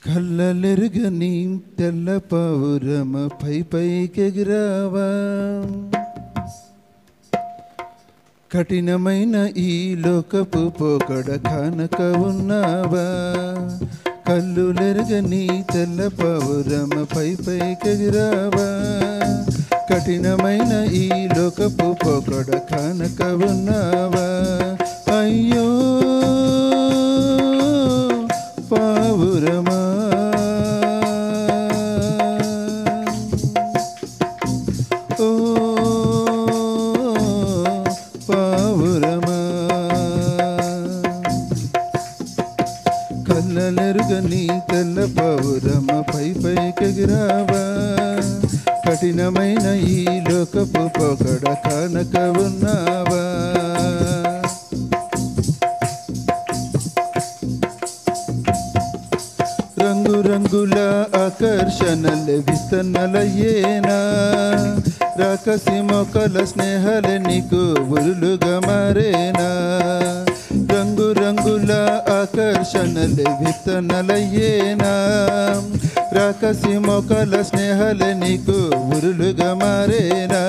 కళ్ళలెరుగని తెల్ల పావురమ పైకెగిరావా, కఠినమైన ఈ లోకపు పోకడ కానక ఉన్నావా. కళ్ళులెరుగని తెల్ల పావురమ పైకెగిరావా, కఠినమైన ఈ లోకపు పోకడ కానక ఉన్నావా. అయ్యో పావురమా, ఓ పావురమా, కళ్ళలెరుగని తెల్ల పావురమ పైకెగిరావా, కఠినమైన ఈ లోకపు పోకడ కానక ఉన్నావా. రంగురంగుల ఆకర్షణల విస్తన్నలయ్యేనా, రాకసి మొక్కల స్నేహాలే నీకు ఉరులుగా మారేనా. రంగురంగుల ఆకర్షణల విత్తనలయ్యేనా, రాకసి మొక్కల స్నేహాలే నీకు ఉరులుగా మారేనా.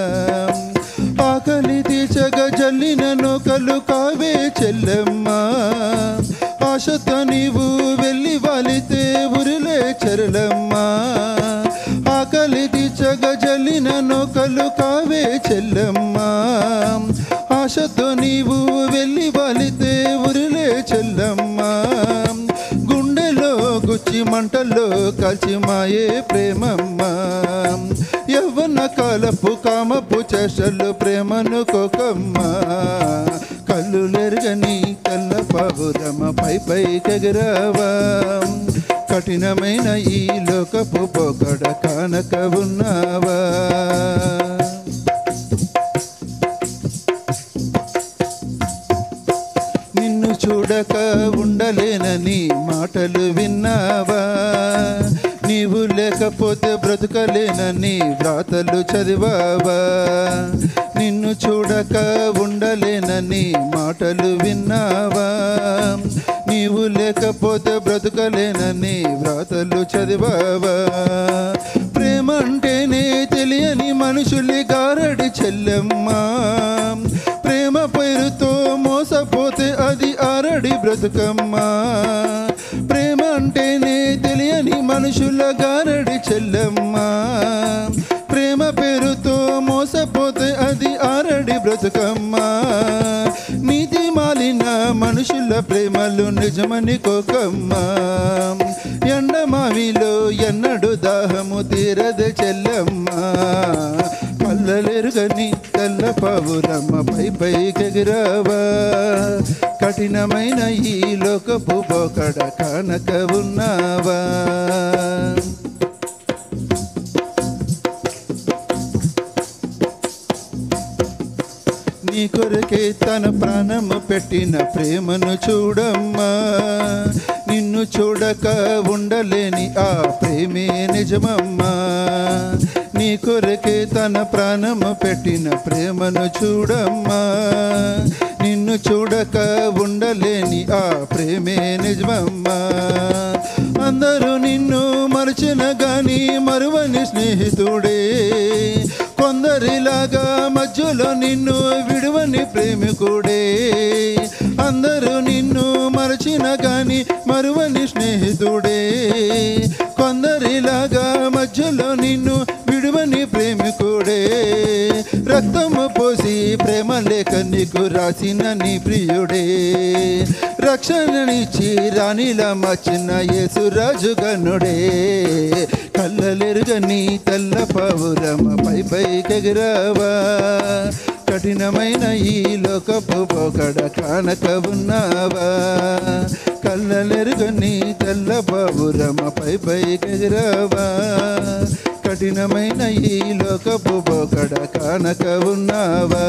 ఆకలి తీర్చగా జల్లిన నూకలు కావే చెల్లెమ్మా, ఆశతో నీవు వెళ్ళి వాలితే ఉరిలే చెరలమ్మా. ఆకలి తీర్చగా జల్లిన నూకలు కావే చెల్లెమ్మా, ఆశతో నీవు వెళ్ళి వాలితే ఉరిలే చెల్లమ్మా. గుండెలో గుచ్చి మంటల్లో కాల్చి మాయే ప్రేమమ్మా, యవ్వన కాలపు కామపు చేష్టలు ప్రేమను కోకమ్మా. కళ్ళులెరుగని తెల్ల పావురమ పైకెగిరావా, కఠినమైన ఈ లోకపు పోకడ కానక ఉన్నావా. నిన్ను చూడక ఉండలేనని మాటలు విన్నావా, నీవు లేకపోతే బ్రతకలేనని వ్రాతలు చదివావా. నిన్ను చూడక ఉండలేనని మాటలు విన్నావా, నీవు లేకపోతే బ్రతకలేనని వ్రాతలు చదివావా. ప్రేమ అంటేనే తెలియని మనుషులి గారడి చెల్లెమ్మా, ప్రేమ పేరుతో మోసపోతే అది ఆరడి బ్రతుకమ్మా. ప్రేమ అంటేనే తెలియని మనుషుల గారడి చెల్లెమ్మా, ప్రేమ పేరుతో మోసపోతే అది ఆరడి బ్రతుకమ్మా. నీతి మాలిన మనుషుల ప్రేమలు నిజమని కోకమ్మా, ఎండమావిలో ఎన్నడు దాహము తీరదే చెల్లమ్మా. కళ్ళలెరుగని తెల్ల పావురమ పైకెగిరావా, కఠినమైన ఈ లోకపు పోకడ కానక ఉన్నావా. నీ కొరకే తన ప్రాణము పెట్టిన ప్రేమను చూడమ్మా, నిన్ను చూడక ఉండలేని ఆ ప్రేమే నిజమమ్మా. నీ కొరకే తన ప్రాణము పెట్టిన ప్రేమను చూడమ్మా, నిన్ను చూడక ఉండలేని ఆ ప్రేమే నిజమమ్మా. అందరూ నిన్ను మరచిన గాని మరువని స్నేహితుడే, కొందరిలాగా మధ్యలో నిన్ను విడువని ప్రేమికుడే. అందరూ నిన్ను మరచిన గాని మరువని స్నేహితుడే, కొందరిలాగా మధ్యలో నిన్ను విడువని ప్రేమికుడే. రక్తము పోసి ప్రేమ లేఖ నీకు రాసిన నీ ప్రియుడే, రక్షణనిచ్చి రాణిలా మార్చిన యేసురాజు గనుడే. కళ్ళలెరుగని తెల్ల పావురమ పైకెగిరావా, కఠినమైన ఈ లోకపు పోకడ కానక ఉన్నావా. కళ్ళలెరుగని తెల్ల పావురమ పైకెగిరావా, కఠినమైన ఈ లోకపు పోకడ కానక ఉన్నావా.